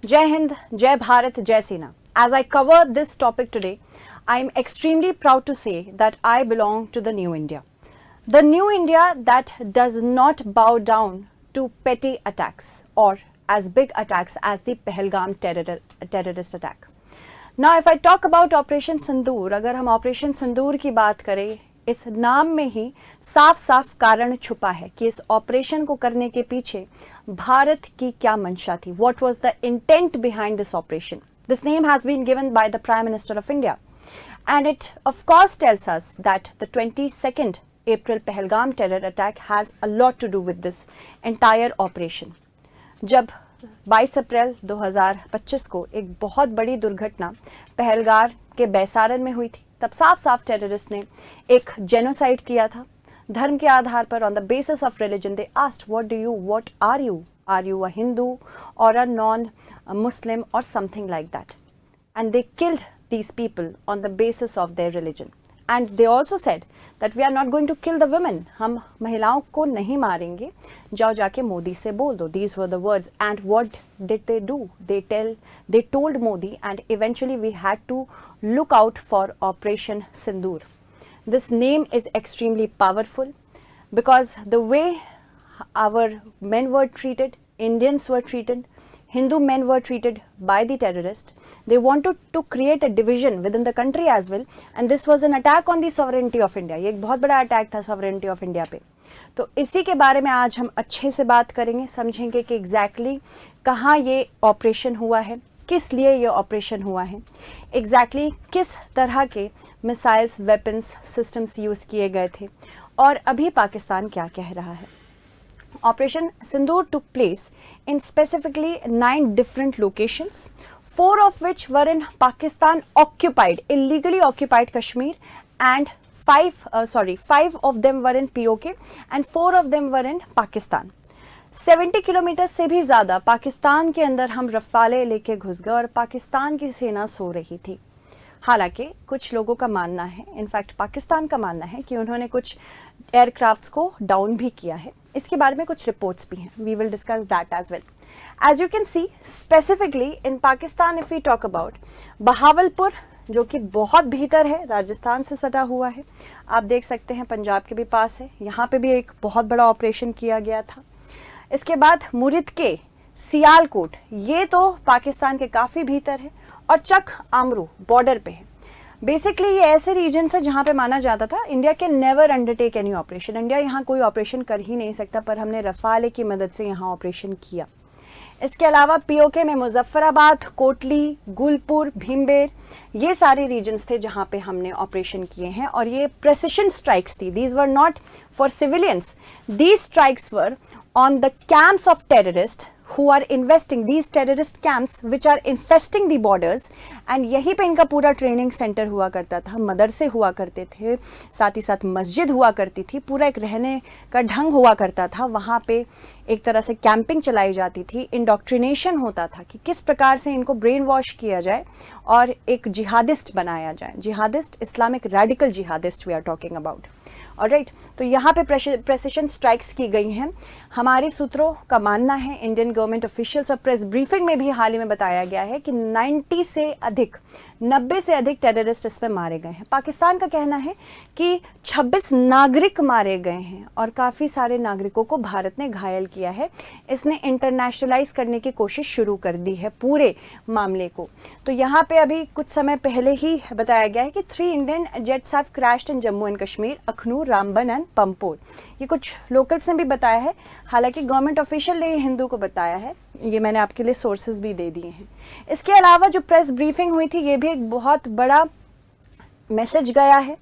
Jai Hind, Jai Bharat, Jai Sena. As I cover this topic today, I am extremely proud to say that I belong to the New India. The New India that does not bow down to petty attacks or as big attacks as the Pahalgam terrorist attack. Now, if I talk about Operation Sindoor, अगर हम Operation Sindoor की बात करें, इस नाम में ही साफ साफ कारण छुपा है कि इस ऑपरेशन को करने के पीछे भारत की क्या मंशा थी. What was the intent behind this operation? This name has been given by the Prime Minister of India, and it of course tells us that the 22nd April Pahalgam terror attack has a lot to do with this entire operation. जब 22 अप्रैल 2025 को एक बहुत बड़ी दुर्घटना पहलगाम के बैसारन में हुई थी, तब साफ साफ टेररिस्ट ने एक जेनोसाइड किया था. धर्म के आधार पर, on the basis of religion, they asked what are you a Hindu और अ नॉन मुस्लिम और something like that, and they killed these people on the basis of their religion. And they also said that we are not going to kill the women. हम महिलाओं को नहीं मारेंगे, जाओ जाके मोदी से बोल दो. These were the words. And what did they do? They told Modi, and eventually we had to look out for Operation Sindoor. This name is extremely powerful because the way our men were treated, Indians were treated, Hindu men were treated by the terrorists. They wanted to create a division within the country as well, and this was an attack on the sovereignty of India. ये एक बहुत बड़ा attack था sovereignty of India पे. तो इसी के बारे में आज हम अच्छे से बात करेंगे, समझेंगे कि एग्जैक्टली कहाँ ये ऑपरेशन हुआ है, किस लिए ये ऑपरेशन हुआ है, एग्जैक्टली किस तरह के मिसाइल्स, वेपन्स, सिस्टम्स यूज़ किए गए थे, और अभी पाकिस्तान क्या कह रहा है. Operation Sindoor took place in specifically 9 different locations, 4 of which were in Pakistan occupied, illegally occupied Kashmir, and 5 of them were in POK and 4 of them were in Pakistan. 70 kilometre से भी ज़्यादा पाकिस्तान के अंदर हम रफ़ाले लेके घुस गए और पाकिस्तान की सेना सो रही थी. हालांकि कुछ लोगों का मानना है, इनफैक्ट पाकिस्तान का मानना है कि उन्होंने कुछ एयरक्राफ्ट्स को डाउन भी किया है. इसके बारे में कुछ रिपोर्ट्स भी हैं. We will discuss that as well. As you can see, specifically in Pakistan if we talk about Bahawalpur, जो कि बहुत भीतर है, राजस्थान से सटा हुआ है, आप देख सकते हैं पंजाब के भी पास है. यहाँ पे भी एक बहुत बड़ा ऑपरेशन किया गया था. इसके बाद मुरिदके, सियालकोट, ये तो पाकिस्तान के काफ़ी भीतर है, और चक आमरू बॉर्डर पे है. बेसिकली ये ऐसे रीजन है जहाँ पे माना जाता था India can never undertake any operation, India यहाँ कोई ऑपरेशन कर ही नहीं सकता, पर हमने रफाले की मदद से यहाँ ऑपरेशन किया. इसके अलावा पीओके में मुजफ्फराबाद, कोटली, गुलपुर, भीमबेर, ये सारे रीजन्स थे जहाँ पे हमने ऑपरेशन किए हैं, और ये प्रेसिशन स्ट्राइक्स थी. These were not for civilians, these strikes were on the camps of terrorists who are investing, these terrorist camps which are infesting the borders, and यहीं पे इनका पूरा ट्रेनिंग सेंटर हुआ करता था, मदरसे हुआ करते थे, साथ ही साथ मस्जिद हुआ करती थी, पूरा एक रहने का ढंग हुआ करता था. वहाँ पे एक तरह से कैंपिंग चलाई जाती थी, इंडोक्ट्रिनेशन होता था कि किस प्रकार से इनको ब्रेन वॉश किया जाए और एक जिहादिस्ट बनाया जाए. Jihadist, Islamic radical jihadist we are talking about. Alright, तो यहाँ पे प्रेसिशन स्ट्राइक्स की गई हैं. हमारे सूत्रों का मानना है, इंडियन गवर्नमेंट ऑफिशियल्स और प्रेस ब्रीफिंग में भी हाल ही में बताया गया है कि 90 से अधिक टेररिस्ट इसमें मारे गए हैं. पाकिस्तान का कहना है कि 26 नागरिक मारे गए हैं और काफ़ी सारे नागरिकों को भारत ने घायल किया है. इसने इंटरनेशनलाइज करने की कोशिश शुरू कर दी है पूरे मामले को. तो यहाँ पे अभी कुछ समय पहले ही बताया गया है कि 3 Indian jets have crashed in Jammu and Kashmir, Akhnoor, Ramban and Pampore. ये कुछ लोकल्स ने भी बताया है, हालांकि गवर्नमेंट ऑफिशियल ने हिंदू को बताया है. ये मैंने आपके लिए सोर्सेज भी दे दिए हैं. इसके अलावा जो प्रेस ब्रीफिंग हुई थी, ये भी एक बहुत बड़ा मैसेज गया है,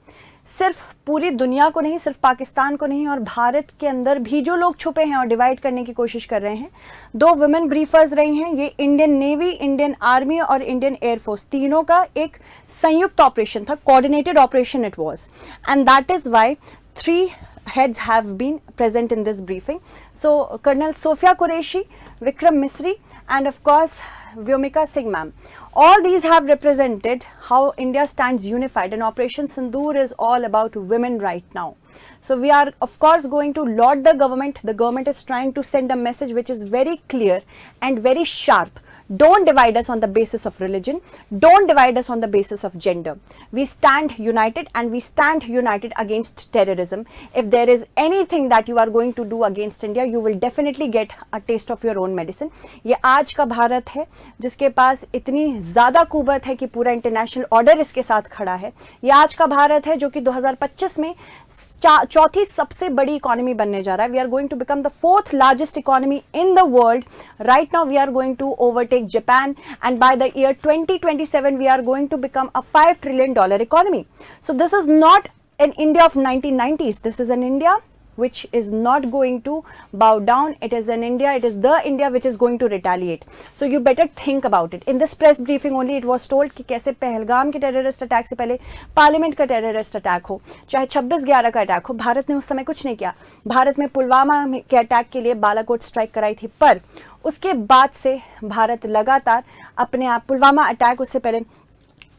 सिर्फ पूरी दुनिया को नहीं, सिर्फ पाकिस्तान को नहीं, और भारत के अंदर भी जो लोग छुपे हैं और डिवाइड करने की कोशिश कर रहे हैं. 2 वुमेन ब्रीफर्स रही हैं. ये इंडियन नेवी, इंडियन आर्मी और इंडियन एयरफोर्स, तीनों का एक संयुक्त ऑपरेशन था, coordinated operation it was, and that is why 3 heads have been present in this briefing. So Colonel Sofia Qureshi, Vikram Misri, and of course Vyomika Singh ma'am. All these have represented how India stands unified, and Operation Sindoor is all about women right now. So we are of course going to laud the government. The government is trying to send a message which is very clear and very sharp. Don't divide us on the basis of religion. Don't divide us on the basis of gender. We stand united, and we stand united against terrorism. If there is anything that you are going to do against India, you will definitely get a taste of your own medicine. ये आज का भारत है जिसके पास इतनी ज़्यादा कुवत है कि पूरा इंटरनेशनल ऑर्डर इसके साथ खड़ा है. ये आज का भारत है जो कि 2025 में चौथी सबसे बड़ी इकोनॉमी बनने जा रहा है. We are going to become the fourth largest economy in the world. Right now we are going to overtake Japan, and by the year 2027 we are going to become a $5 trillion economy. So this is not an India of 1990s. This is an India which is not going to bow down. It is an India, it is the India which is going to retaliate. So you better think about it. In this press briefing only it was told कि कैसे पहलगाम के terrorist attack से पहले parliament का terrorist attack हो, चाहे 26/11 का attack हो, भारत ने उस समय कुछ नहीं किया. भारत में पुलवामा के अटैक के लिए बालाकोट स्ट्राइक कराई थी, पर उसके बाद से भारत लगातार अपने आप, पुलवामा अटैक उससे पहले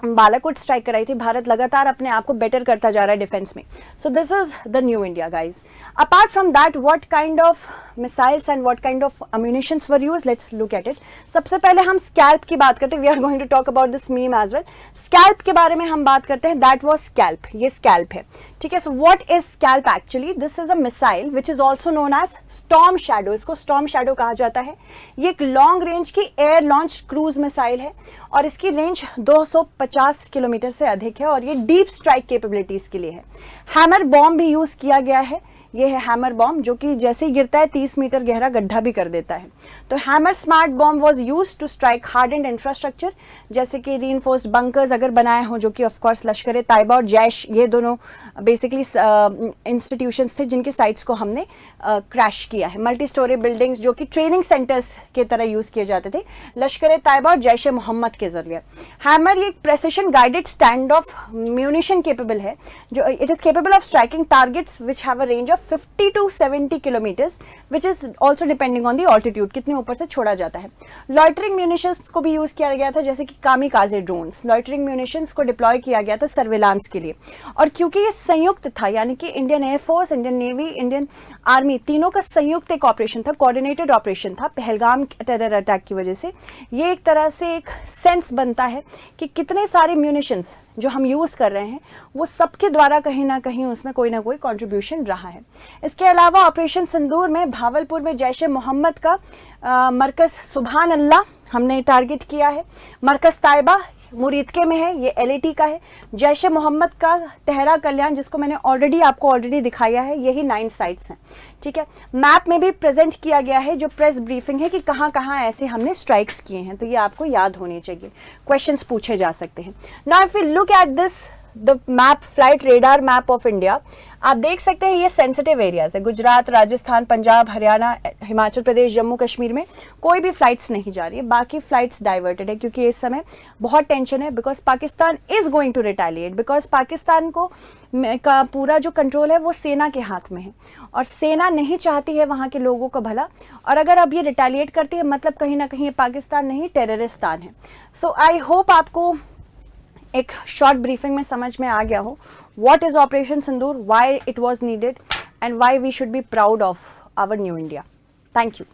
बालाकोट स्ट्राइक कराई थी, भारत लगातार अपने आप को बेटर करता जा रहा है डिफेंस में. So this is the new India guys. Apart from that, what kind of missiles and what kind of ammunitions were use, let's look at it. सबसे पहले हम स्कैल्प की बात करते हैं. We are going to talk about this meme as well. SCALP के बारे में हम बात करते हैं. दैट वॉज स्कैल्प, ये स्कैल्प है, ठीक है. So what is SCALP actually? This is a missile which is also known as storm shadow. इसको स्टॉर्म शैडो कहा जाता है. ये एक लॉन्ग रेंज की एयर लॉन्च क्रूज मिसाइल है और इसकी रेंज 250 किलोमीटर से अधिक है और ये डीप स्ट्राइक कैपेबिलिटीज के लिए है. हैमर बॉम्ब भी यूज किया गया है. ये है हैमर बॉम्ब जो कि जैसे ही गिरता है 30 मीटर गहरा गड्ढा भी कर देता है. तो hammer smart bomb was used to strike hardened infrastructure, जैसे कि रीइंफोर्स्ड बंकर्स अगर बनाए हों, जो कि ऑफ कोर्स लश्कर तैयबा और जैश, ये दोनों बेसिकली इंस्टीट्यूशंस थे जिनके साइट्स को हमने क्रैश किया है. मल्टी स्टोरी बिल्डिंग्स जो कि ट्रेनिंग सेंटर्स के तरह यूज किए जाते थे लश्कर तैयबा और जैश मोहम्मद के जरिए. हैमर ये एक precision guided stand of munition capable है, जो it is capable of striking targets which have a range of 50 to 70 kilometres, which is also depending on the altitude, कितने ऊपर से छोड़ा जाता है. लॉइटरिंग म्यूनिशंस को भी यूज किया गया था, जैसे कि कामिकाजे ड्रोन्स. लॉइटरिंग म्यूनिशंस को डिप्लॉय किया गया था सर्विलांस के लिए. और क्योंकि ये संयुक्त था, यानी कि Indian air force, Indian navy, Indian army, तीनों का संयुक्त एक ऑपरेशन था, कोऑर्डिनेटेड ऑपरेशन था. पहलगाम टेरर अटैक की वजह से ये एक तरह से एक सेंस बनता है कि कितने सारे म्यूनिशंस जो हम यूज़ कर रहे हैं वो सबके द्वारा कहीं ना कहीं उसमें कोई ना कोई कंट्रीब्यूशन रहा है. इसके अलावा ऑपरेशन सिंदूर में भावलपुर में जैश मोहम्मद का मरकज़ सुभान अल्लाह हमने टारगेट किया है. मरकज़ ताइबा मुरीदके में है, ये LAT का है. जैश मोहम्मद का तेहरा कल्याण, जिसको मैंने आपको दिखाया है, यही 9 साइट्स हैं, ठीक है. मैप में भी प्रेजेंट किया गया है जो प्रेस ब्रीफिंग है कि कहाँ कहाँ ऐसे हमने स्ट्राइक्स किए हैं, तो ये आपको याद होनी चाहिए. क्वेश्चंस पूछे जा सकते हैं. Now if you look at this the map, flight radar map of India, आप देख सकते हैं ये सेंसिटिव एरियाज है. गुजरात, राजस्थान, पंजाब, हरियाणा, हिमाचल प्रदेश, जम्मू कश्मीर में कोई भी फ्लाइट्स नहीं जा रही है. बाकी फ्लाइट्स डाइवर्टेड है क्योंकि इस समय बहुत टेंशन है, because Pakistan is going to retaliate, because Pakistan को का पूरा जो कंट्रोल है वो सेना के हाथ में है और सेना नहीं चाहती है वहाँ के लोगों का भला. और अगर अब ये रिटेलिएट करती है, मतलब कहीं ना कहीं ये पाकिस्तान नहीं टेररिस्तान है. सो आई होप आपको एक शॉर्ट ब्रीफिंग में समझ में आ गया हो what is operation Sindoor, why it was needed and why we should be proud of our new India. Thank you.